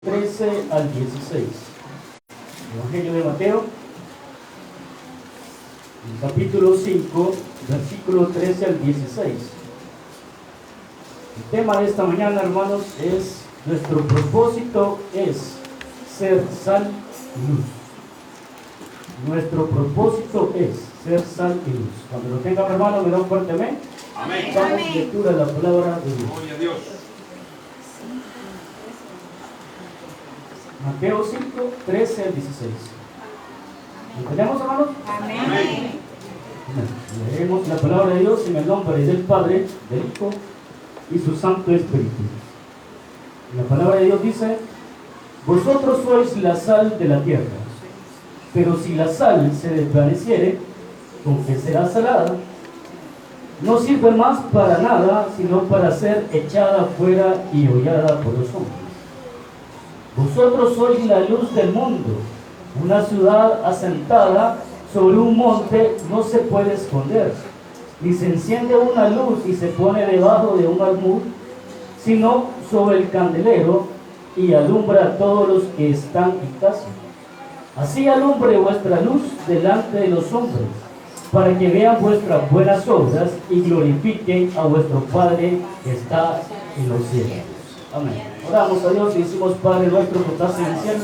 13 al 16. Evangelio de Mateo, capítulo 5, versículo 13 al 16. El tema de esta mañana, hermanos, es: nuestro propósito es ser sal y luz. Nuestro propósito es ser sal y luz. Cuando lo tengan, hermanos, me dan fuerte amén. Amén. Damos lectura a la palabra de Dios. Gloria a Dios. Mateo 5, 13 al 16. ¿Entendemos, hermanos? Amén. Leemos la palabra de Dios en el nombre del Padre, del Hijo y su Santo Espíritu. La palabra de Dios dice: vosotros sois la sal de la tierra, pero si la sal se desvaneciere, ¿con qué será salada? No sirve más para nada, sino para ser echada fuera y hollada por los hombres. Vosotros sois la luz del mundo. Una ciudad asentada sobre un monte no se puede esconder, ni se enciende una luz y se pone debajo de un almud, sino sobre el candelero, y alumbra a todos los que están en casa. Así alumbre vuestra luz delante de los hombres, para que vean vuestras buenas obras y glorifiquen a vuestro Padre que está en los cielos. Amén. Oramos a Dios y decimos: Padre nuestro que estás en el cielo,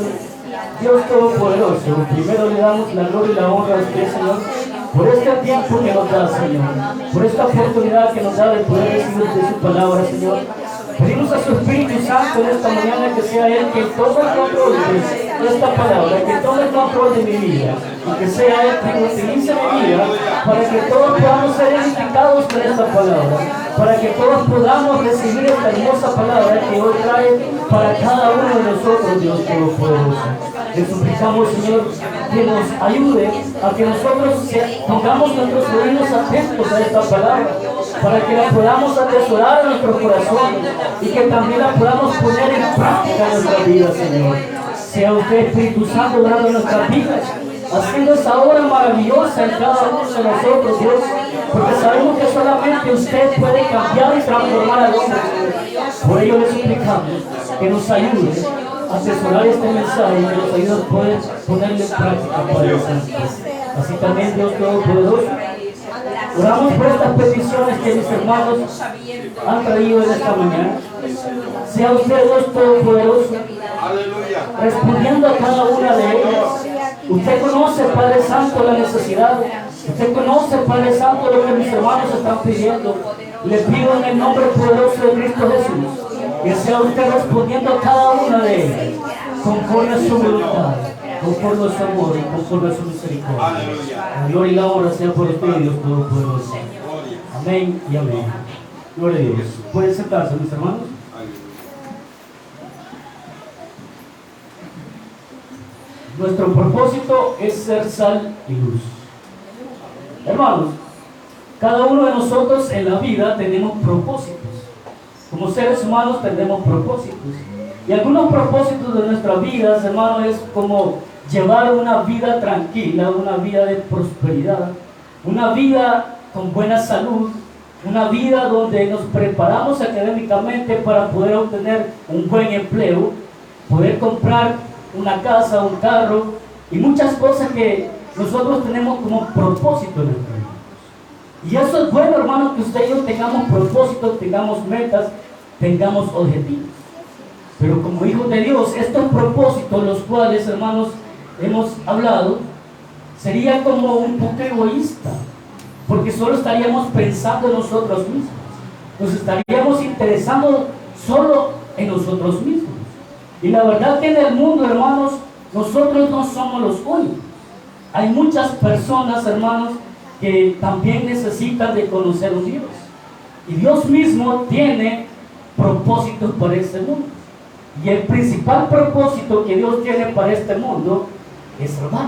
Dios Todopoderoso, primero le damos la gloria y la honra a usted, Señor, por este tiempo que nos da, Señor, por esta oportunidad que nos da de poder recibir de su palabra, Señor. Pedimos a su Espíritu Santo en esta mañana que sea Él que tome el control de esta palabra, que tome el control de mi vida, y que sea Él que utilice mi vida para que todos podamos ser edificados con esta palabra, para que todos podamos recibir esta hermosa palabra que hoy trae para cada uno de nosotros, Dios Todopoderoso. Le suplicamos, Señor, que nos ayude a que nosotros pongamos nuestros oídos atentos a esta palabra, para que la podamos atesorar en nuestro corazón y que también la podamos poner en práctica en nuestra vida, Señor. Sea usted, Espíritu Santo, obrando en nuestras vidas, haciendo esa obra maravillosa en cada uno de nosotros, Dios, porque sabemos que solamente usted puede cambiar y transformar al hombre. Por ello le suplicamos que nos ayude a atesorar este mensaje y que nos ayude a poder ponerle en práctica, Padre Santo. Así también, Dios Todopoderoso, oramos por estas peticiones que mis hermanos han traído en esta mañana. Sea usted, Dios Todopoderoso, respondiendo a cada una de ellas. Usted conoce, Padre Santo, la necesidad. Usted conoce, Padre Santo, lo que mis hermanos están pidiendo. Le pido en el nombre poderoso de Cristo Jesús que sea usted respondiendo a cada una de ellas conforme a su voluntad, conforme a su amor y conforme a su misericordia. La gloria y la honra sea por usted, Dios Todopoderoso. Amén y amén. Gloria a Dios. ¿Pueden sentarse, mis hermanos? Nuestro propósito es ser sal y luz. Hermanos, cada uno de nosotros en la vida tenemos propósitos. Como seres humanos tenemos propósitos. Y algunos propósitos de nuestras vidas, hermanos, es como llevar una vida tranquila, una vida de prosperidad, una vida con buena salud, una vida donde nos preparamos académicamente para poder obtener un buen empleo, poder comprar una casa, un carro y muchas cosas que nosotros tenemos como propósito en nuestra vida. Y eso es bueno, hermanos, que usted y yo tengamos propósitos, tengamos metas, tengamos objetivos. Pero como hijos de Dios, estos propósitos, los cuales, hermanos, hemos hablado, sería como un poco egoísta, porque solo estaríamos pensando en nosotros mismos, nos estaríamos interesando solo en nosotros mismos. Y la verdad que en el mundo, hermanos, nosotros no somos los únicos. Hay muchas personas, hermanos, que también necesitan de conocer a Dios. Y Dios mismo tiene propósitos para este mundo. Y el principal propósito que Dios tiene para este mundo es salvar.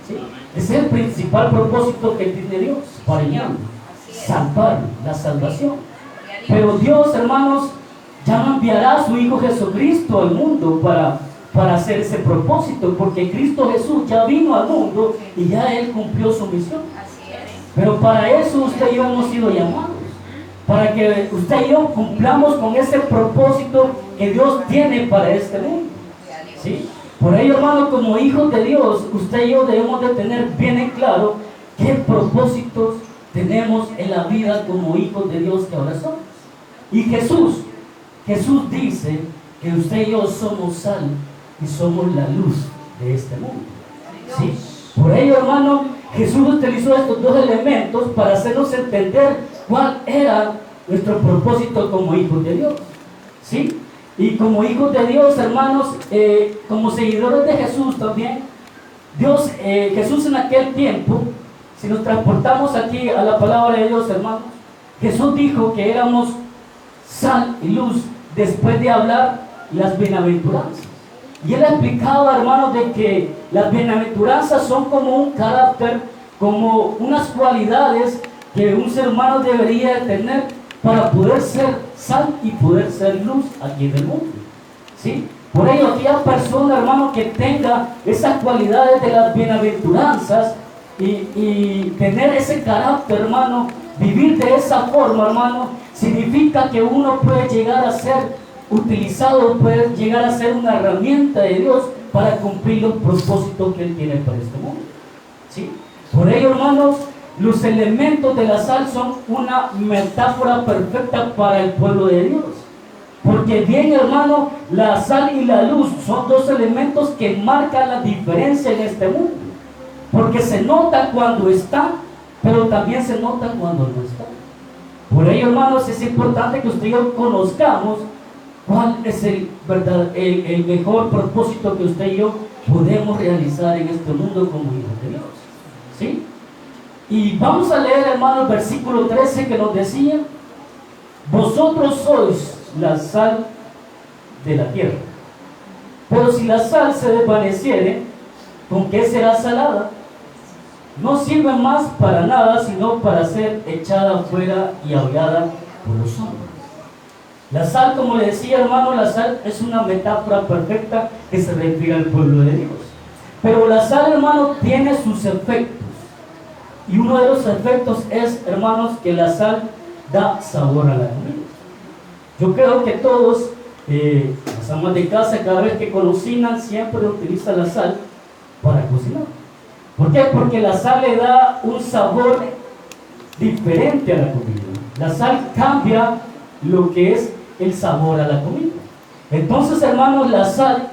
¿Sí? Es el principal propósito que tiene Dios para el mundo. Salvar, la salvación. Pero Dios, hermanos, ya no enviará a su Hijo Jesucristo al mundo para hacer ese propósito, porque Cristo Jesús ya vino al mundo y ya Él cumplió su misión. Pero para eso usted y yo hemos sido llamados. para que usted y yo cumplamos con ese propósito que Dios tiene para este mundo. ¿Sí? Por ello, hermano, como hijos de Dios, usted y yo debemos de tener bien en claro qué propósitos tenemos en la vida como hijos de Dios que ahora somos. Y Jesús dice que usted y yo somos sal y somos la luz de este mundo. ¿Sí? Por ello, hermano, Jesús utilizó estos dos elementos para hacernos entender cuál era nuestro propósito como hijos de Dios. ¿Sí? Y como hijos de Dios, hermanos, como seguidores de Jesús también, Jesús en aquel tiempo, si nos transportamos aquí a la palabra de Dios, hermanos, Jesús dijo que éramos sal y luz después de hablar las bienaventuranzas. Y él explicaba, hermanos, de que las bienaventuranzas son como un carácter, como unas cualidades que un ser humano debería tener para poder ser sal y poder ser luz aquí en el mundo. ¿Sí? Por ello, aquella persona, hermano, que tenga esas cualidades de las bienaventuranzas y tener ese carácter, hermano, vivir de esa forma, hermano, significa que uno puede llegar a ser utilizado, puede llegar a ser una herramienta de Dios para cumplir los propósitos que Él tiene para este mundo. ¿Sí? Por ello, hermanos, los elementos de la sal son una metáfora perfecta para el pueblo de Dios. Porque bien, hermano, la sal y la luz son dos elementos que marcan la diferencia en este mundo. Porque se nota cuando está, pero también se nota cuando no está. Por ello, hermanos, es importante que usted y yo conozcamos cuál es el mejor propósito que usted y yo podemos realizar en este mundo como hijos de Dios. ¿Sí? Y vamos a leer, hermano, el versículo 13 que nos decía: vosotros sois la sal de la tierra. Pero si la sal se desvaneciere, ¿con qué será salada? No sirve más para nada, sino para ser echada afuera y ahogada por los hombres. La sal, como le decía, hermano, la sal es una metáfora perfecta que se refiere al pueblo de Dios. Pero la sal, hermano, tiene sus efectos. Y uno de los efectos es, hermanos, que la sal da sabor a la comida. Yo creo que todos, las amas de casa, cada vez que cocinan, siempre utilizan la sal para cocinar. ¿Por qué? Porque la sal le da un sabor diferente a la comida. La sal cambia lo que es el sabor a la comida. Entonces, hermanos, la sal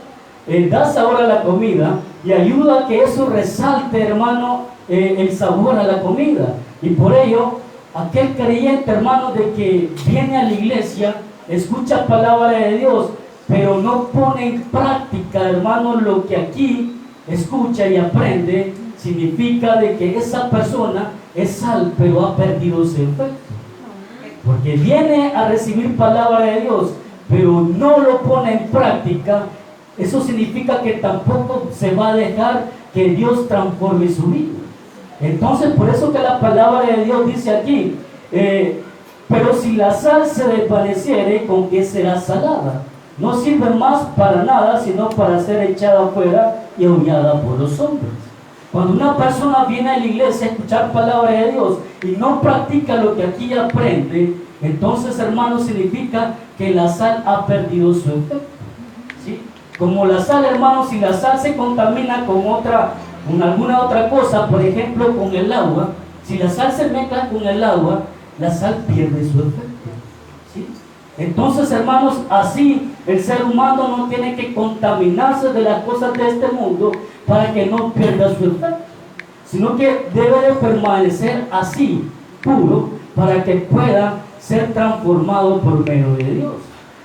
da sabor a la comida y ayuda a que eso resalte, hermano, el sabor a la comida. Y por ello, aquel creyente, hermano, de que viene a la iglesia, escucha palabra de Dios, pero no pone en práctica, hermano, lo que aquí escucha y aprende, significa de que esa persona es sal, pero ha perdido su efecto. Porque viene a recibir palabra de Dios, pero no lo pone en práctica. Eso significa que tampoco se va a dejar que Dios transforme su vida. Entonces, por eso que la palabra de Dios dice aquí, pero si la sal se desvaneciere, ¿con qué será salada? No sirve más para nada, sino para ser echada afuera y aullada por los hombres. Cuando una persona viene a la iglesia a escuchar palabra de Dios y no practica lo que aquí aprende, entonces, hermano, significa que la sal ha perdido su efecto. ¿Sí? Como la sal, hermano, si la sal se contamina con alguna otra cosa, por ejemplo, con el agua, si la sal se mezcla con el agua, la sal pierde su efecto. ¿Sí? Entonces, hermanos, así el ser humano no tiene que contaminarse de las cosas de este mundo para que no pierda su efecto, sino que debe de permanecer así, puro, para que pueda ser transformado por medio de Dios.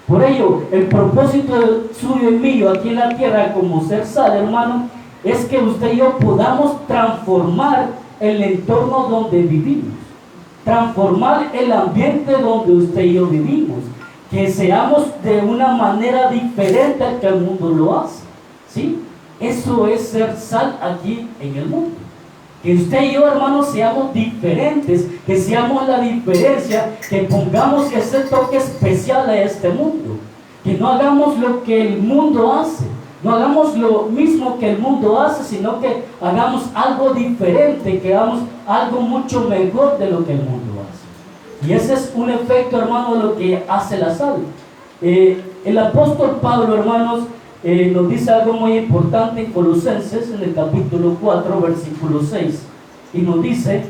Por ello, el propósito suyo y mío aquí en la tierra como ser sal, hermano, es que usted y yo podamos transformar el entorno donde vivimos, transformar el ambiente donde usted y yo vivimos, que seamos de una manera diferente al que el mundo lo hace. ¿Sí? Eso es ser sal aquí en el mundo. Que usted y yo, hermanos, seamos diferentes, que seamos la diferencia, que pongamos ese toque especial a este mundo, que no hagamos lo que el mundo hace, no hagamos lo mismo que el mundo hace, sino que hagamos algo diferente, que hagamos algo mucho mejor de lo que el mundo hace. Y ese es un efecto, hermano, de lo que hace la sal. El apóstol Pablo, hermanos, nos dice algo muy importante en Colosenses, en el capítulo 4, versículo 6. Y nos dice: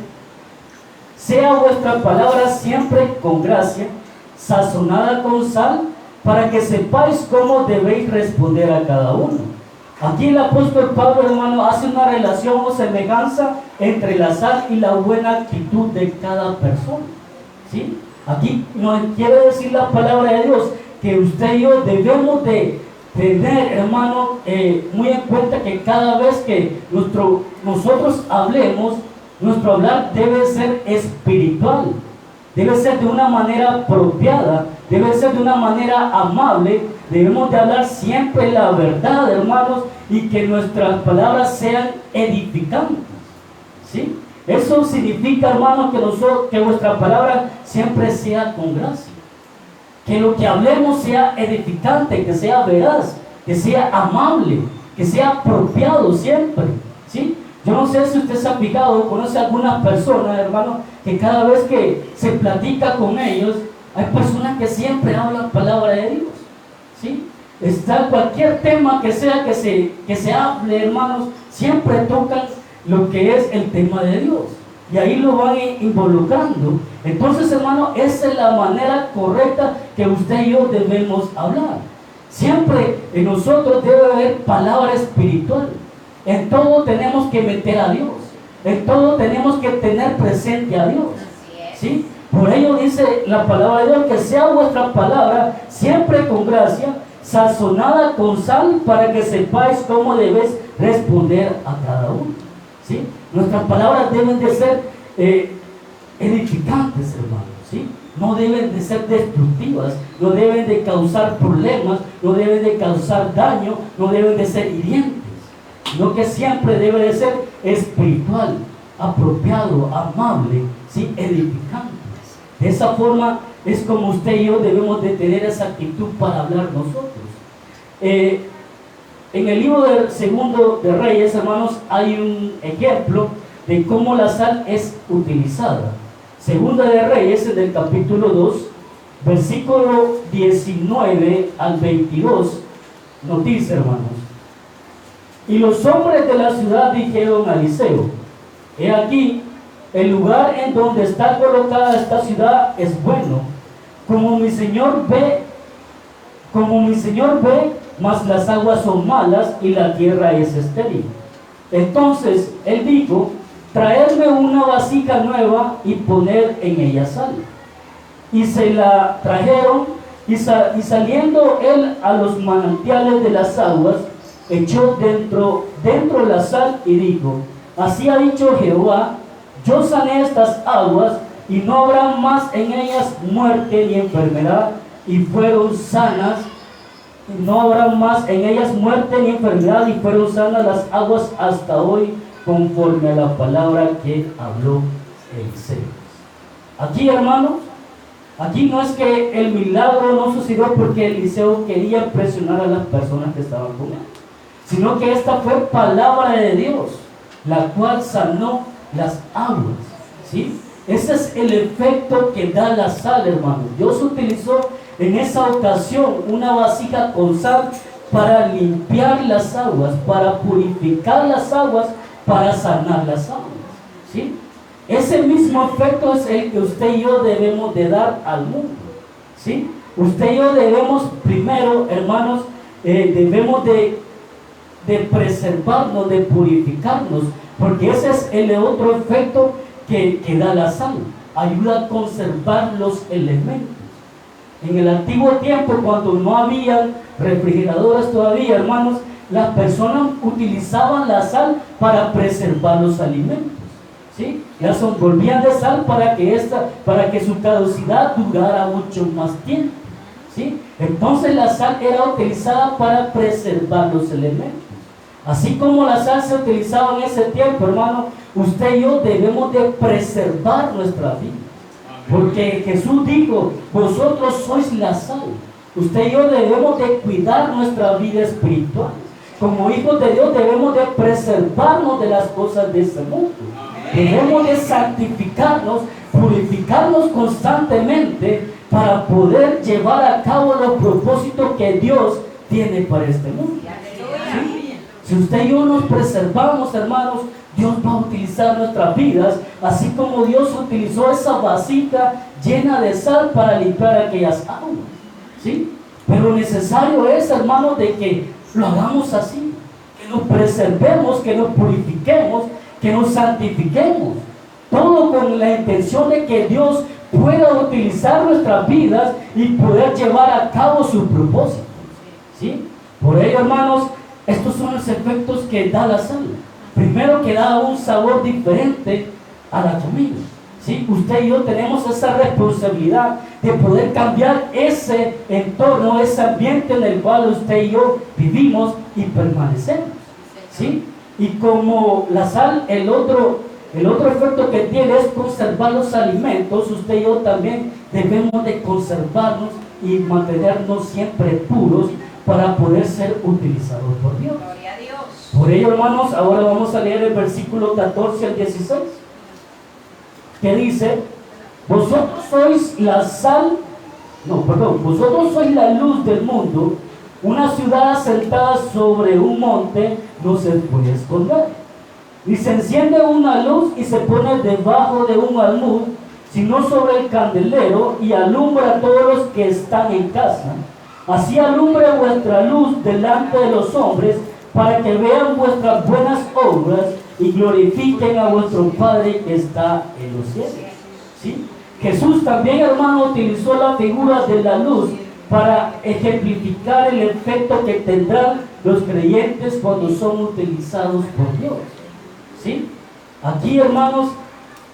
sea vuestra palabra siempre con gracia, sazonada con sal, para que sepáis cómo debéis responder a cada uno. Aquí el apóstol Pablo, hermano, hace una relación o semejanza entre la sal y la buena actitud de cada persona, ¿sí? Aquí nos quiere decir la palabra de Dios que usted y yo debemos de tener, hermano, muy en cuenta que cada vez que nosotros hablemos, nuestro hablar debe ser espiritual, debe ser de una manera apropiada, debe ser de una manera amable. Debemos de hablar siempre la verdad, hermanos, y que nuestras palabras sean edificantes, ¿sí? Eso significa, hermanos, que vuestra palabra siempre sea con gracia, que lo que hablemos sea edificante, que sea veraz, que sea amable, que sea apropiado siempre, ¿sí? Yo no sé si usted se ha fijado, conoce a algunas personas, hermano, que cada vez que se platica con ellos, hay personas que siempre hablan palabra de Dios, ¿sí? Está cualquier tema que sea que se hable, hermanos, siempre tocan lo que es el tema de Dios, y ahí lo van involucrando. Entonces, hermano, esa es la manera correcta que usted y yo debemos hablar. Siempre en nosotros debe haber palabra espiritual. En todo tenemos que meter a Dios, en todo tenemos que tener presente a Dios, ¿sí? Por ello dice la palabra de Dios: que sea vuestra palabra siempre con gracia, sazonada con sal, para que sepáis cómo debéis responder a cada uno, ¿sí? Nuestras palabras deben de ser edificantes, hermanos, ¿sí? No deben de ser destructivas, no deben de causar problemas, no deben de causar daño, no deben de ser hirientes, sino que siempre debe de ser espiritual, apropiado, amable, ¿sí? Edificante. De esa forma es como usted y yo debemos de tener esa actitud para hablar nosotros. En el libro del Segundo de Reyes, hermanos, hay un ejemplo de cómo la sal es utilizada. Segunda de Reyes, en el capítulo 2, versículo 19 al 22, nos dice, hermanos: y los hombres de la ciudad dijeron a Eliseo: he aquí, el lugar en donde está colocada esta ciudad es bueno, como mi señor ve, mas las aguas son malas y la tierra es estéril. Entonces él dijo: traedme una vasija nueva y poner en ella sal. Y se la trajeron, y saliendo él a los manantiales de las aguas, echó dentro la sal y dijo: así ha dicho Jehová, yo sané estas aguas, y no habrá más en ellas muerte ni enfermedad, y fueron sanas. No habrá más en ellas muerte ni enfermedad, y fueron sanas las aguas hasta hoy, conforme a la palabra que habló Eliseo. Aquí, hermanos, aquí no es que el milagro no sucedió porque Eliseo quería impresionar a las personas que estaban con él, sino que esta fue palabra de Dios, la cual sanó las aguas, ¿sí? Ese es el efecto que da la sal, hermanos. Dios utilizó en esa ocasión una vasija con sal para limpiar las aguas, para purificar las aguas, para sanar las aguas, ¿sí? Ese mismo efecto es el que usted y yo debemos de dar al mundo, ¿sí? Usted y yo debemos primero, hermanos, debemos de preservarnos, de purificarnos, porque ese es el otro efecto que da la sal. Ayuda a conservar los elementos. En el antiguo tiempo, cuando no había refrigeradores todavía, hermanos, las personas utilizaban la sal para preservar los alimentos, ¿sí? Las envolvían de sal para que su caducidad durara mucho más tiempo, ¿sí? Entonces la sal era utilizada para preservar los elementos. Así como la sal se utilizaba en ese tiempo, hermano, usted y yo debemos de preservar nuestra vida. Porque Jesús dijo: vosotros sois la sal. Usted y yo debemos de cuidar nuestra vida espiritual. Como hijos de Dios debemos de preservarnos de las cosas de este mundo. Debemos de santificarnos purificarnos constantemente para poder llevar a cabo los propósitos que Dios tiene para este mundo. ¿Sí? Si usted y yo nos preservamos, hermanos, Dios va a utilizar nuestras vidas, así como Dios utilizó esa vasija llena de sal para limpiar aquellas aguas. ¿Sí? Pero necesario es, hermanos, de que lo hagamos así, que nos preservemos, que nos purifiquemos, que nos santifiquemos. Todo con la intención de que Dios pueda utilizar nuestras vidas y poder llevar a cabo sus propósitos. ¿Sí? Por ello, hermanos, estos son los efectos que da la sal. Primero, que da un sabor diferente a la comida. ¿Sí? Usted y yo tenemos esa responsabilidad de poder cambiar ese entorno, ese ambiente en el cual usted y yo vivimos y permanecemos. ¿Sí? Y como la sal, el otro efecto que tiene es conservar los alimentos. Usted y yo también debemos de conservarnos y mantenernos siempre puros para poder ser utilizados por Dios. Gloria a Dios. Por ello, hermanos, ahora vamos a leer el versículo 14 al 16, que dice: vosotros sois la luz del mundo. Una ciudad asentada sobre un monte no se puede esconder. Y se enciende una luz y se pone debajo de un almud, sino sobre el candelero, y alumbra a todos los que están en casa. Así alumbre vuestra luz delante de los hombres, para que vean vuestras buenas obras y glorifiquen a vuestro Padre que está en los cielos. ¿Sí? Jesús también, hermano, utilizó la figura de la luz para ejemplificar el efecto que tendrán los creyentes cuando son utilizados por Dios. ¿Sí? Aquí, hermanos,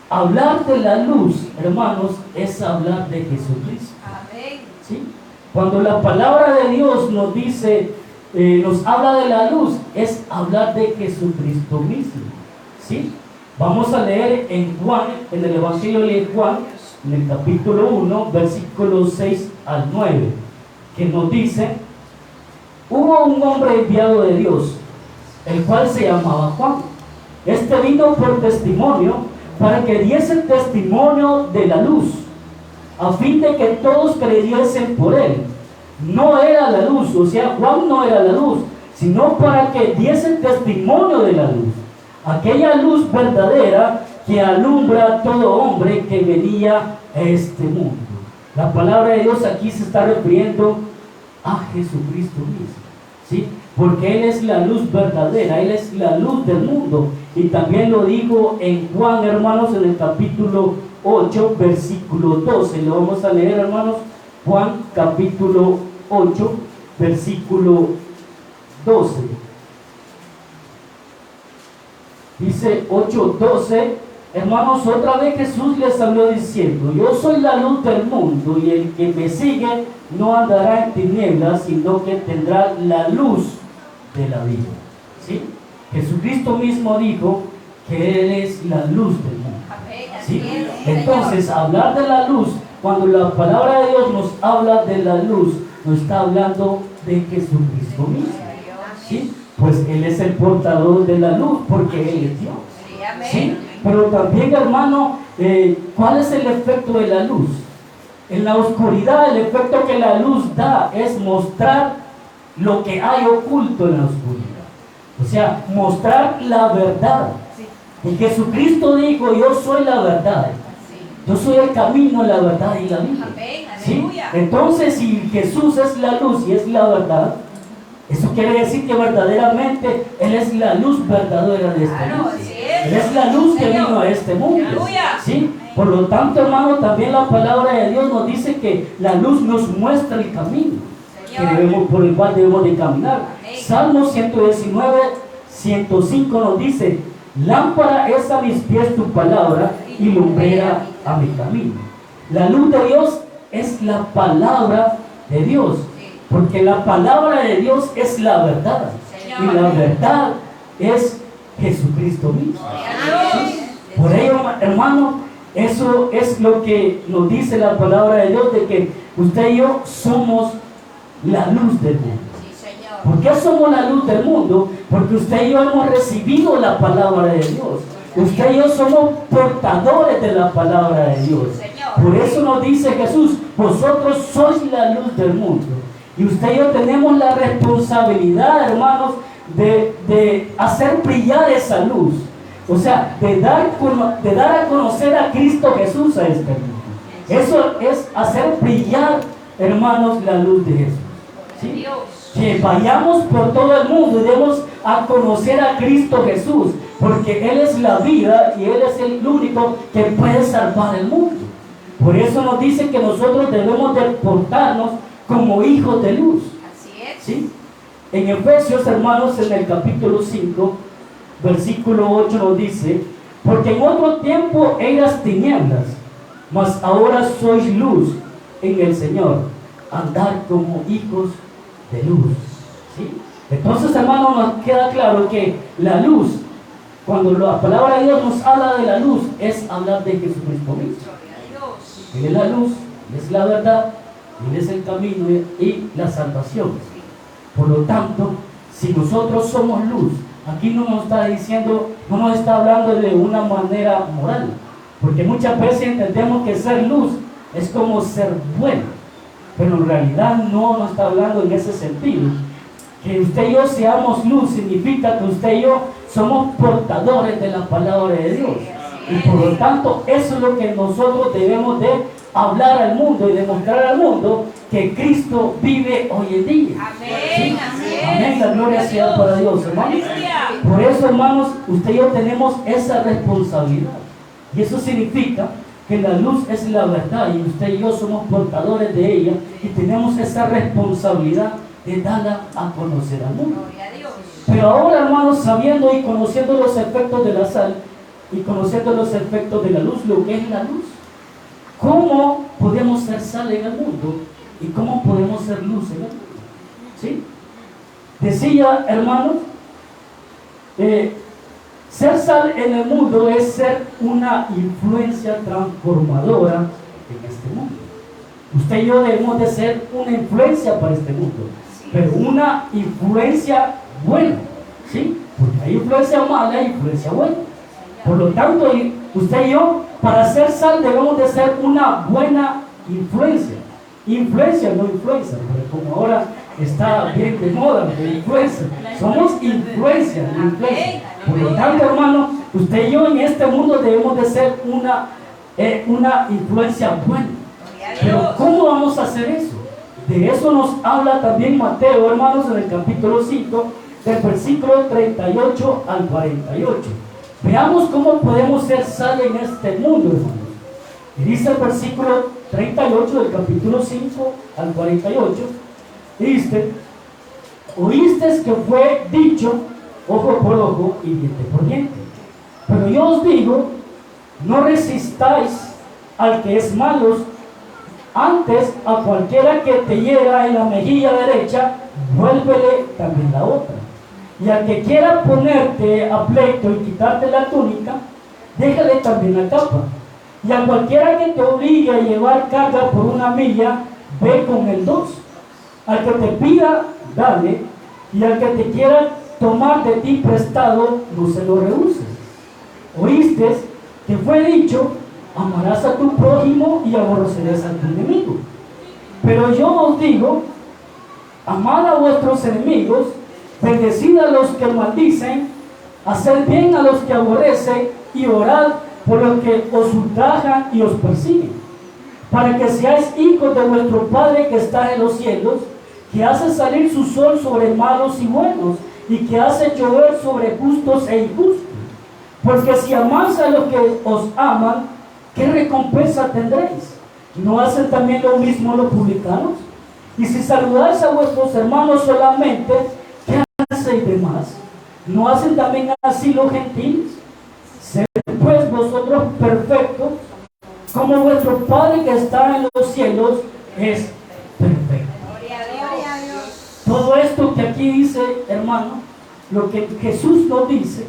hablar de la luz, hermanos, es hablar de Jesucristo. Amén. ¿Sí? Cuando la palabra de Dios nos dice, nos habla de la luz, es hablar de Jesucristo mismo. ¿Sí? Vamos a leer en Juan, en el Evangelio de Juan, en el capítulo 1, versículos 6 al 9, que nos dice: hubo un hombre enviado de Dios, el cual se llamaba Juan. Este vino por testimonio, para que diese testimonio de la luz, a fin de que todos creyesen por él. No era la luz, o sea, Juan no era la luz, sino para que diese testimonio de la luz, aquella luz verdadera que alumbra a todo hombre que venía a este mundo. La palabra de Dios aquí se está refiriendo a Jesucristo mismo, ¿sí? Porque Él es la luz verdadera, Él es la luz del mundo. Y también lo dijo en Juan, hermanos, en el capítulo 8, versículo 12. Lo vamos a leer, hermanos. Juan capítulo 8, versículo 12. Dice 8:12, hermanos, otra vez Jesús les habló diciendo: yo soy la luz del mundo, y el que me sigue no andará en tinieblas, sino que tendrá la luz de la vida. ¿Sí? Jesucristo mismo dijo que Él es la luz del mundo. ¿Sí? Entonces, hablar de la luz, cuando la palabra de Dios nos habla de la luz, nos está hablando de Jesucristo mismo. ¿Sí? Pues Él es el portador de la luz, porque Él es Dios. ¿Sí? Pero también, hermano, ¿cuál es el efecto de la luz? En la oscuridad, el efecto que la luz da es mostrar lo que hay oculto en la oscuridad. O sea, mostrar la verdad. Y Jesucristo dijo: yo soy la verdad. Yo soy el camino, la verdad y la vida. ¿Sí? Entonces, si Jesús es la luz y es la verdad, eso quiere decir que verdaderamente Él es la luz verdadera de este mundo. Él es la luz que vino a este mundo. ¿Sí? Por lo tanto, hermano, también la palabra de Dios nos dice que la luz nos muestra el camino por el cual debemos de caminar. Salmo 119, 105 nos dice: lámpara es a mis pies tu palabra y lumbrera a mi camino. La luz de Dios es la palabra de Dios, porque la palabra de Dios es la verdad, y la verdad es Jesucristo mismo. Por ello, hermano, eso es lo que nos dice la palabra de Dios, de que usted y yo somos la luz del mundo. ¿Por qué somos la luz del mundo? Porque usted y yo hemos recibido la palabra de Dios. Usted y yo somos portadores de la palabra de Dios. Por eso nos dice Jesús, vosotros sois la luz del mundo. Y usted y yo tenemos la responsabilidad, hermanos, de hacer brillar esa luz. O sea, de dar a conocer a Cristo Jesús a este mundo. Eso es hacer brillar, hermanos, la luz de Jesús. ¿Sí? Que vayamos por todo el mundo y demos a conocer a Cristo Jesús, porque Él es la vida y Él es el único que puede salvar el mundo. Por eso nos dice que nosotros debemos de portarnos como hijos de luz. Así es. ¿Sí? En Efesios, hermanos, en el capítulo 5, versículo 8 nos dice: porque en otro tiempo eras tinieblas, mas ahora sois luz en el Señor. Andar como hijos de luz. ¿Sí? Entonces, hermanos, nos queda claro que la luz, cuando la palabra de Dios nos habla de la luz, es hablar de Jesucristo mismo. Él es la luz, Él es la verdad, Él es el camino y la salvación. Por lo tanto, si nosotros somos luz, aquí no nos está diciendo, no nos está hablando de una manera moral, porque muchas veces entendemos que ser luz es como ser bueno, pero en realidad no nos está hablando en ese sentido. Que usted y yo seamos luz significa que usted y yo somos portadores de la palabra de Dios, y por lo tanto eso es lo que nosotros debemos de hablar al mundo y demostrar al mundo que Cristo vive hoy en día. Amén. ¿Sí? Amén, la gloria sea para Dios, hermanos. Por eso, hermanos, usted y yo tenemos esa responsabilidad, y eso significa que la luz es la verdad y usted y yo somos portadores de ella, y tenemos esa responsabilidad de darla a conocer al mundo. Pero ahora, hermanos, sabiendo y conociendo los efectos de la sal y conociendo los efectos de la luz, lo que es la luz, ¿cómo podemos ser sal en el mundo y cómo podemos ser luz en el mundo? ¿Sí? Decía, hermanos, ser sal en el mundo es ser una influencia transformadora en este mundo. Usted y yo debemos de ser una influencia para este mundo, pero una influencia buena, ¿sí? Porque hay influencia mala y influencia buena. Por lo tanto, usted y yo, para ser sal, debemos de ser una buena influencia. Influencia, no influencia, porque como ahora está bien de moda la influencia, somos influencia, no influencia. Por lo tanto, hermano, usted y yo en este mundo debemos de ser una influencia buena. Pero ¿cómo vamos a hacer eso? De eso nos habla también Mateo, hermanos, en el capítulo 5, del versículo 38 al 48. Veamos cómo podemos ser sal en este mundo, hermanos. Y dice el versículo 38 del capítulo 5 al 48, dice: oísteis que fue dicho, ojo por ojo y diente por diente. Pero yo os digo, no resistáis al que es malo, antes a cualquiera que te hiera en la mejilla derecha, vuélvele también la otra. Y al que quiera ponerte a pleito y quitarte la túnica, déjale también la capa. Y a cualquiera que te obligue a llevar carga por una milla, ve con el 2. Al que te pida, dale, y al que te quiera tomar de ti prestado, no se lo rehuses. Oíste que fue dicho: amarás a tu prójimo y aborrecerás a tu enemigo. Pero yo os digo, amad a vuestros enemigos, bendecid a los que maldicen, haced bien a los que aborrecen, y orad por los que os ultrajan y os persiguen, para que seáis hijos de vuestro Padre que está en los cielos, que hace salir su sol sobre malos y buenos, y que hace llover sobre justos e injustos. Porque si amáis a los que os aman, ¿qué recompensa tendréis? ¿No hacen también lo mismo los publicanos? Y si saludáis a vuestros hermanos solamente, ¿qué hacéis de más? ¿No hacen también así los gentiles? Sed pues vosotros perfectos, como vuestro Padre que está en los cielos es perfecto. Gloria a Dios. Todo esto que aquí dice, hermano, lo que Jesús nos dice,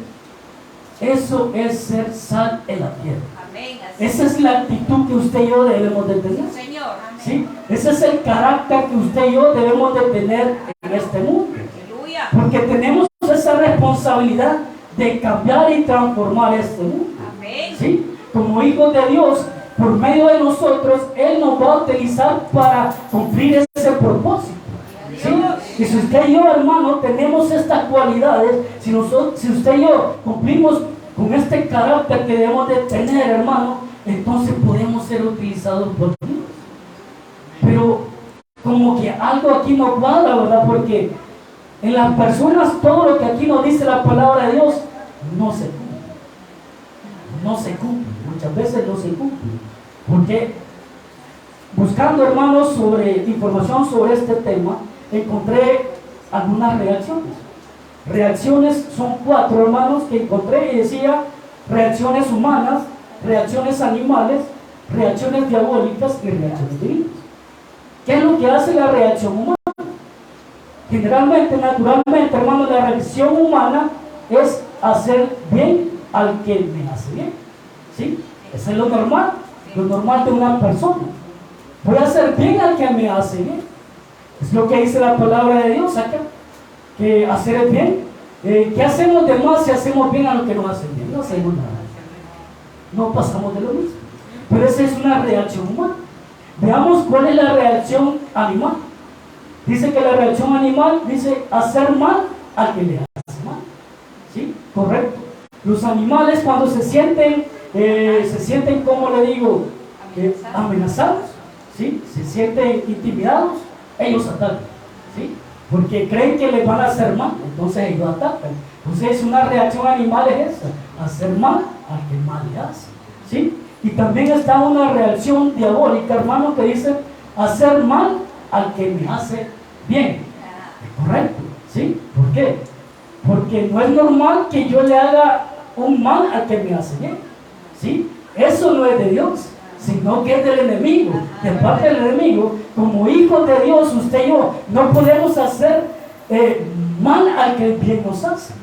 eso es ser sal en la tierra. Amén. Esa es la actitud que usted y yo debemos de tener. Señor. ¿Sí? Ese es el carácter que usted y yo debemos de tener en este mundo. Aleluya. Porque tenemos esa responsabilidad de cambiar y transformar este mundo. Amén. ¿Sí? Como hijos de Dios, por medio de nosotros, Él nos va a utilizar para cumplir ese propósito. ¿Sí? Y si usted y yo, hermano, tenemos estas cualidades, si usted y yo cumplimos con este carácter que debemos de tener, hermano, entonces podemos ser utilizados por Dios. Pero como que algo aquí no cuadra, ¿verdad? Porque en las personas todo lo que aquí nos dice la palabra de Dios no se cumple. No se cumple, muchas veces no se cumple. Porque buscando, hermanos, información sobre este tema, encontré algunas reacciones. Reacciones son 4, hermanos, que encontré y decía reacciones humanas, reacciones animales, reacciones diabólicas y reacciones divinas. ¿Qué es lo que hace la reacción humana? Generalmente, naturalmente, hermanos, la reacción humana es hacer bien al que me hace bien. ¿Sí? Eso es lo normal de una persona. Voy a hacer bien al que me hace bien. Es lo que dice la palabra de Dios acá, que hacer el bien. ¿Qué hacemos de más si hacemos bien a lo que nos hacen bien? No hacemos nada. No pasamos de lo mismo. Pero esa es una reacción humana. Veamos cuál es la reacción animal. Dice que la reacción animal dice hacer mal al que le hace mal. ¿Sí? Correcto. Los animales cuando se sienten, como le digo, amenazados, ¿sí? Se sienten intimidados, ellos atacan, ¿sí? Porque creen que les van a hacer mal, entonces ellos atacan. Entonces una reacción animal es esa, hacer mal al que mal le hace, ¿sí? Y también está una reacción diabólica, hermano, que dice hacer mal al que me hace bien. Correcto, ¿sí? ¿Por qué? Porque no es normal que yo le haga un mal al que me hace bien, ¿sí? Eso no es de Dios, sino que es del enemigo, de parte del enemigo. Como hijos de Dios, usted y yo no podemos hacer mal al que bien nos hace,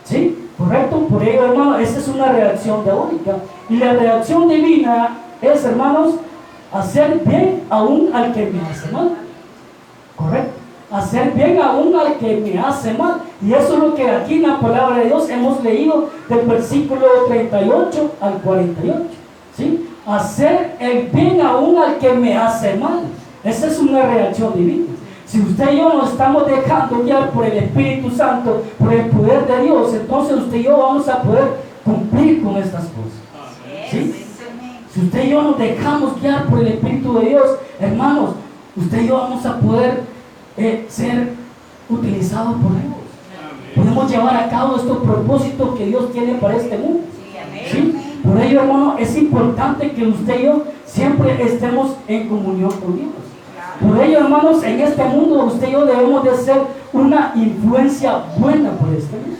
¿sí? Correcto. Por ello, hermano, esa es una reacción diabólica. Y la reacción divina es, hermanos, hacer bien aún al que me hace mal. Correcto. Hacer bien aún al que me hace mal. Y eso es lo que aquí en la palabra de Dios hemos leído del versículo 38 al 48, ¿sí? Hacer el bien aún al que me hace mal. Esa es una reacción divina. Si usted y yo nos estamos dejando guiar por el Espíritu Santo, por el poder de Dios, entonces usted y yo vamos a poder cumplir con estas cosas, ¿sí? Si usted y yo nos dejamos guiar por el Espíritu de Dios, hermanos, usted y yo vamos a poder ser utilizados por Dios. Podemos llevar a cabo estos propósitos que Dios tiene para este mundo, ¿sí? Por ello, hermano, es importante que usted y yo siempre estemos en comunión con Dios. Por ello, hermanos, en este mundo usted y yo debemos de ser una influencia buena por este mundo.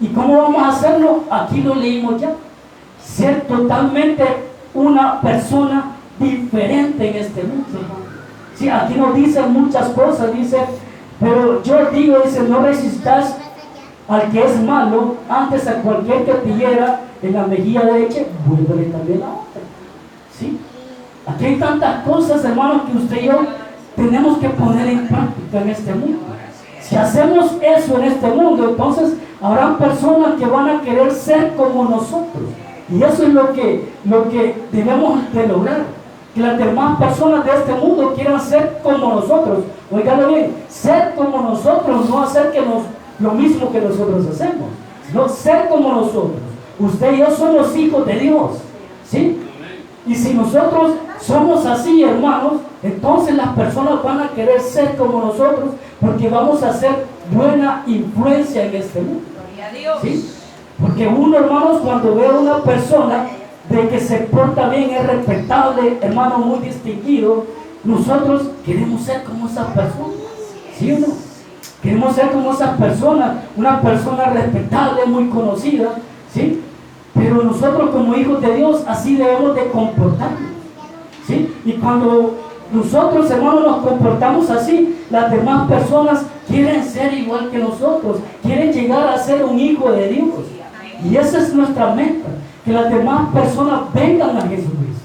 ¿Y cómo vamos a hacerlo? Aquí lo leímos ya. Ser totalmente una persona diferente en este mundo, hermano. Sí, aquí nos dicen muchas cosas, dice, pero yo digo, dice, no resistas al que es malo, antes a cualquier que te hiera en la mejilla derecha, vuélvele también la otra. ¿Sí? Aquí hay tantas cosas, hermanos, que usted y yo tenemos que poner en práctica en este mundo. Si hacemos eso en este mundo, entonces habrá personas que van a querer ser como nosotros. Y eso es lo que debemos de lograr. Que las demás personas de este mundo quieran ser como nosotros. Oiganlo bien, ser como nosotros, no hacer lo mismo que nosotros hacemos, sino ser como nosotros. Usted y yo somos hijos de Dios, ¿sí? Y si nosotros somos así, hermanos, entonces las personas van a querer ser como nosotros, porque vamos a hacer buena influencia en este mundo, ¿sí? Porque uno, hermanos, cuando ve a una persona de que se porta bien, es respetable, hermano, muy distinguido, nosotros queremos ser como esa persona, ¿sí o no? Queremos ser como esa persona, una persona respetable, muy conocida, ¿sí? Pero nosotros como hijos de Dios así debemos de comportarnos, ¿sí? Y cuando nosotros, hermanos, nos comportamos así, las demás personas quieren ser igual que nosotros, quieren llegar a ser un hijo de Dios. Y esa es nuestra meta, que las demás personas vengan a Jesucristo,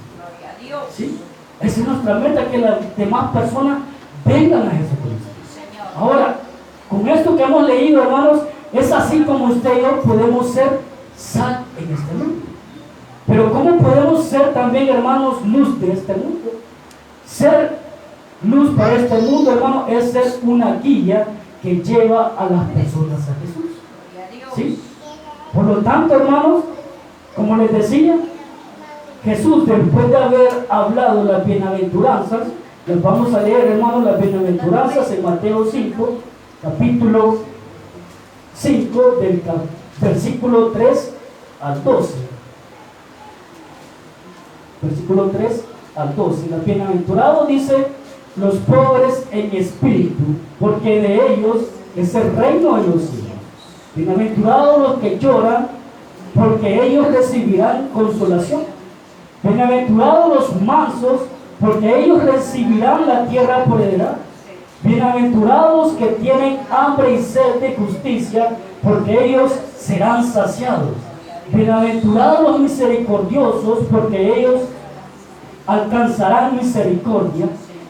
¿sí? Esa es nuestra meta, que las demás personas vengan a Jesucristo. Ahora, con esto que hemos leído, hermanos, Es así como usted y yo podemos ser sal en este mundo. Pero ¿cómo podemos ser también, hermanos, luz de este mundo? Ser luz para este mundo, hermano, es ser una guía que lleva a las personas a Jesús. ¿Sí? Por lo tanto, hermanos, como les decía, Jesús, después de haber hablado las bienaventuranzas, las vamos a leer, hermanos, las bienaventuranzas en Mateo 5, capítulo 5, del versículo 3 al 12. Versículo 3 al 12. La bienaventurado dice: los pobres en espíritu, porque de ellos es el reino de los cielos. Bienaventurados los que lloran, porque ellos recibirán consolación. Bienaventurados los mansos, porque ellos recibirán la tierra por heredad. Bienaventurados que tienen hambre y sed de justicia, porque ellos serán saciados. Bienaventurados los misericordiosos, porque ellos alcanzarán misericordia.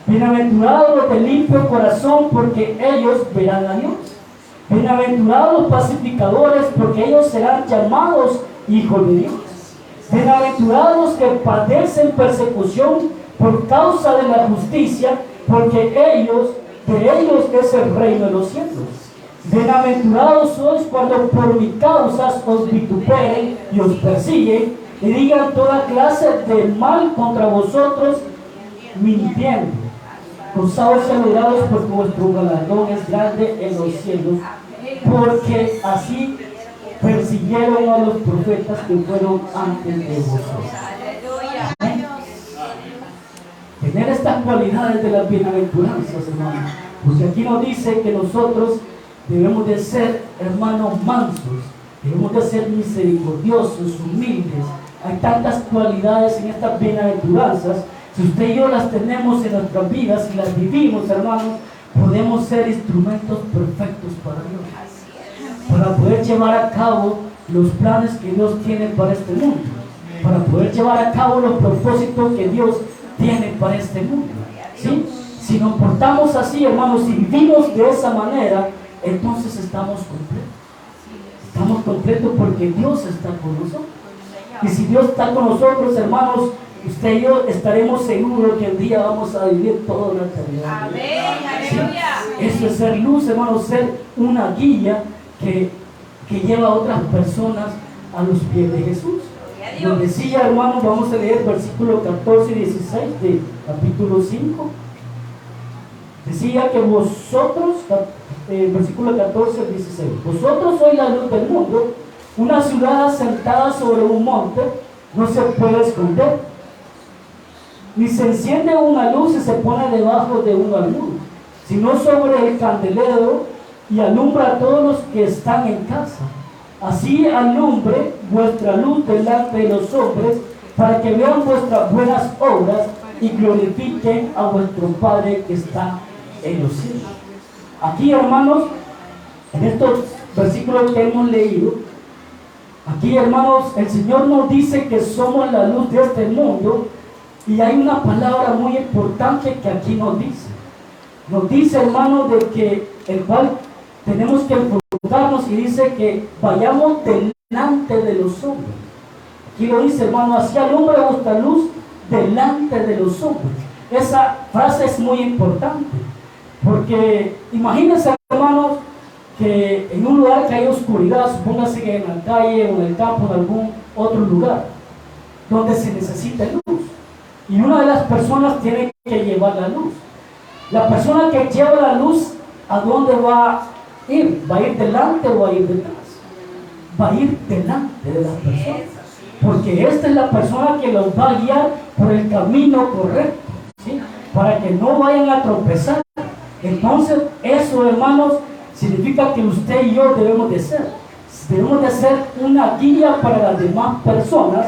Bienaventurados los de limpio corazón, porque ellos verán a Dios. Bienaventurados los pacificadores, porque ellos serán llamados hijos de Dios. Bienaventurados los que padecen persecución por causa de la justicia, porque de ellos es el reino de los cielos. Bienaventurados sois cuando por mi causa os vituperen y os persiguen y digan toda clase de mal contra vosotros, mintiendo. Gozaos y alegraos, porque vuestro galardón es grande en los cielos, porque así persiguieron a los profetas que fueron antes de vosotros. Amén. Tener estas cualidades de las bienaventuranzas, hermanos, porque aquí nos dice que nosotros debemos de ser, hermanos, mansos, debemos de ser misericordiosos, humildes. Hay tantas cualidades en estas bienaventuranzas. Si usted y yo las tenemos en nuestras vidas y las vivimos, hermanos, podemos ser instrumentos perfectos para Dios, para poder llevar a cabo los planes que Dios tiene para este mundo, para poder llevar a cabo los propósitos que Dios tiene para este mundo. ¿Sí? Si nos portamos así, hermanos, si vivimos de esa manera, entonces estamos completos. Estamos completos porque Dios está con nosotros. Y si Dios está con nosotros, hermanos, usted y yo estaremos seguros que el día vamos a vivir toda la eternidad. Amén, aleluya. Eso es ser luz, hermanos, ser una guía que lleva a otras personas a los pies de Jesús. Nos decía, hermanos, vamos a leer versículos 14 y 16 de capítulo 5. Decía que vosotros, versículo 14 al 16, vosotros sois la luz del mundo. Una ciudad asentada sobre un monte no se puede esconder, ni se enciende una luz y se pone debajo de un almud, sino sobre el candelero, y alumbra a todos los que están en casa. Así alumbre vuestra luz delante de los hombres, para que vean vuestras buenas obras y glorifiquen a vuestro Padre que está en los cielos. Aquí, hermanos, en estos versículos que hemos leído, aquí, hermanos, el Señor nos dice que somos la luz de este mundo, y hay una palabra muy importante que aquí nos dice. Nos dice, hermanos, de que el cual tenemos que enfocarnos, y dice que vayamos delante de los hombres. Aquí lo dice, hermano, así alumbra vuestra luz delante de los hombres. Esa frase es muy importante, porque imagínense, hermanos, que en un lugar que hay oscuridad, supóngase que en la calle o en el campo, en algún otro lugar, donde se necesita luz, y una de las personas tiene que llevar la luz. La persona que lleva la luz, ¿a dónde va a ir? ¿Va a ir delante o va a ir detrás? Va a ir delante de las personas, porque esta es la persona que los va a guiar por el camino correcto, ¿sí? Para que no vayan a tropezar. Entonces, eso, hermanos, significa que usted y yo debemos de ser una guía para las demás personas,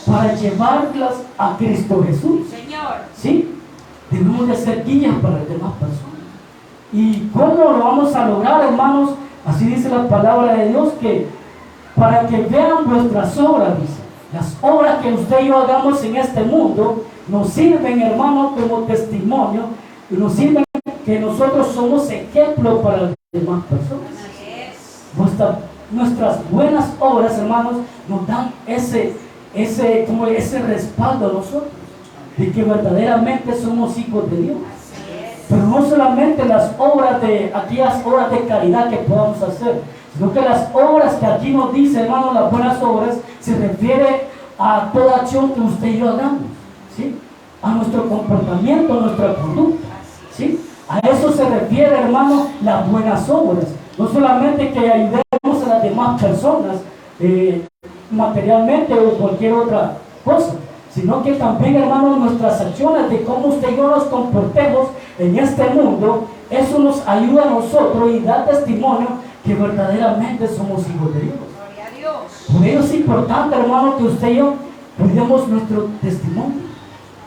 para llevarlas a Cristo Jesús. ¿Sí? Debemos de ser guías para las demás personas. ¿Y cómo lo vamos a lograr, hermanos? Así dice la palabra de Dios, que para que vean vuestras obras, dice. Las obras que usted y yo hagamos en este mundo nos sirven, hermanos, como testimonio, y nos sirven que nosotros somos ejemplo para las demás personas. nuestras buenas obras, hermanos, nos dan ese respaldo a nosotros, de que verdaderamente somos hijos de Dios. Pero no solamente aquellas obras de caridad que podamos hacer, sino que las obras que aquí nos dice, hermano, las buenas obras, se refiere a toda acción que usted y yo hagamos, ¿sí? A nuestro comportamiento, a nuestra conducta, ¿sí? A eso se refiere, hermano, las buenas obras. No solamente que ayudemos a las demás personas materialmente o cualquier otra cosa, sino que también, hermano, nuestras acciones, de cómo usted y yo nos comportemos en este mundo, eso nos ayuda a nosotros y da testimonio que verdaderamente somos hijos de Dios. Gloria a Dios. Por ello es importante, hermano, que usted y yo cuidemos nuestro testimonio.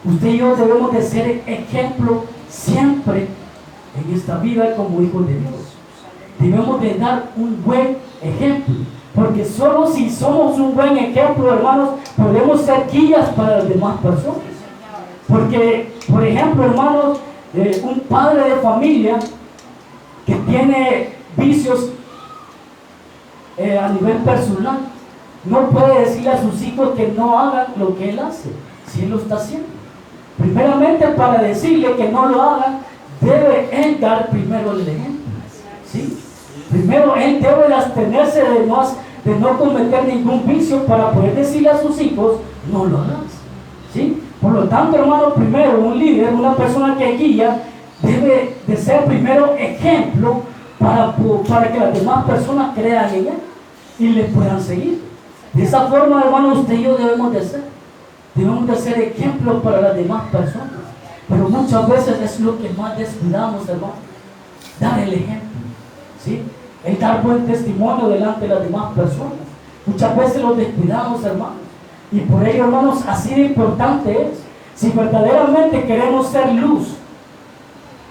Usted y yo debemos de ser ejemplo siempre en esta vida como hijos de Dios. Debemos de dar un buen ejemplo, porque solo si somos un buen ejemplo, hermanos, podemos ser guías para las demás personas. Porque, por ejemplo, hermanos, un padre de familia que tiene vicios a nivel personal, no puede decirle a sus hijos que no hagan lo que él hace, si él lo está haciendo. Primeramente, para decirle que no lo hagan, debe él dar primero el ejemplo, ¿sí? Primero él debe abstenerse de no cometer ningún vicio para poder decirle a sus hijos, no lo hagas, ¿sí? Por lo tanto, hermano, primero un líder, una persona que guía, debe de ser primero ejemplo para que las demás personas crean en él y le puedan seguir. De esa forma, hermano, usted y yo debemos de ser ejemplos para las demás personas. Pero muchas veces es lo que más descuidamos, hermano, dar el ejemplo, ¿sí? El dar buen testimonio delante de las demás personas. Muchas veces lo descuidamos, hermanos. Y por ello, hermanos, así de importante es. Si verdaderamente queremos ser luz,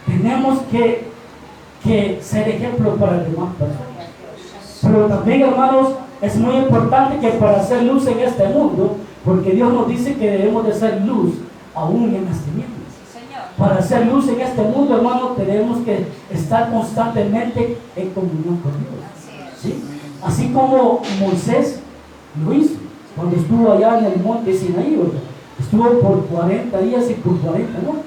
tenemos que ser ejemplo para las demás personas. Pero también, hermanos, es muy importante que para ser luz en este mundo, porque Dios nos dice que debemos de ser luz aún en este mundo. Para ser luz en este mundo, hermanos, tenemos que estar constantemente en comunión con Dios, ¿sí? Así como Moisés lo hizo cuando estuvo allá en el monte Sinaí, ¿verdad? Estuvo por 40 días y por 40 noches.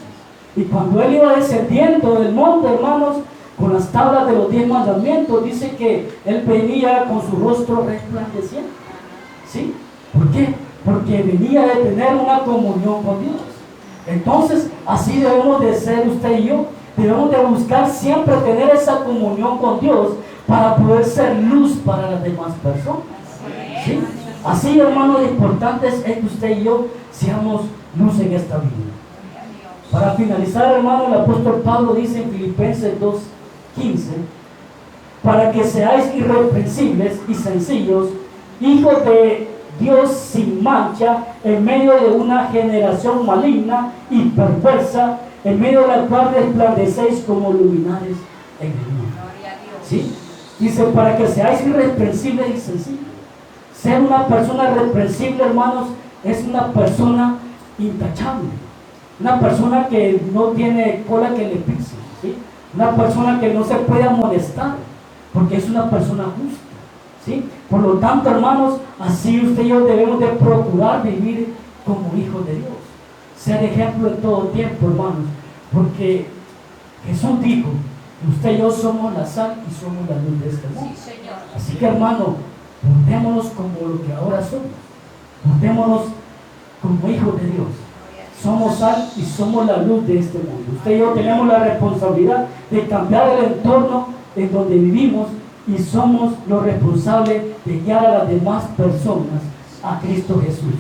Y cuando él iba descendiendo del monte, hermanos, con las tablas de los 10 mandamientos, dice que él venía con su rostro resplandeciente, ¿sí? ¿Por qué? Porque venía de tener una comunión con Dios. Entonces, así debemos de ser usted y yo. Debemos de buscar siempre tener esa comunión con Dios para poder ser luz para las demás personas, ¿sí? Así, hermanos, lo importante es que usted y yo seamos luz en esta vida. Para finalizar, hermano, el apóstol Pablo dice en Filipenses 2:15, para que seáis irreprensibles y sencillos, hijos de Dios sin mancha, en medio de una generación maligna y perversa, en medio de la cual resplandecéis como luminares en el mundo. ¿Sí? Dice, para que seáis irreprensibles y sencillos. Ser una persona irreprensible, hermanos, es una persona intachable. Una persona que no tiene cola que le pise, ¿sí? Una persona que no se puede amonestar, porque es una persona justa, ¿sí? Por lo tanto, hermanos, así usted y yo debemos de procurar vivir como hijos de Dios. Ser ejemplo en todo tiempo, hermanos, porque Jesús dijo, usted y yo somos la sal y somos la luz de este mundo. Sí, Señor. Así que, hermano, portémonos como lo que ahora somos. Portémonos como hijos de Dios. Somos sal y somos la luz de este mundo. Usted y yo tenemos la responsabilidad de cambiar el entorno en donde vivimos y somos los responsables de guiar a las demás personas a Cristo Jesús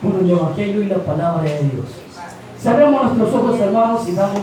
con el Evangelio y la palabra de Dios. Cerremos nuestros ojos, hermanos, y damos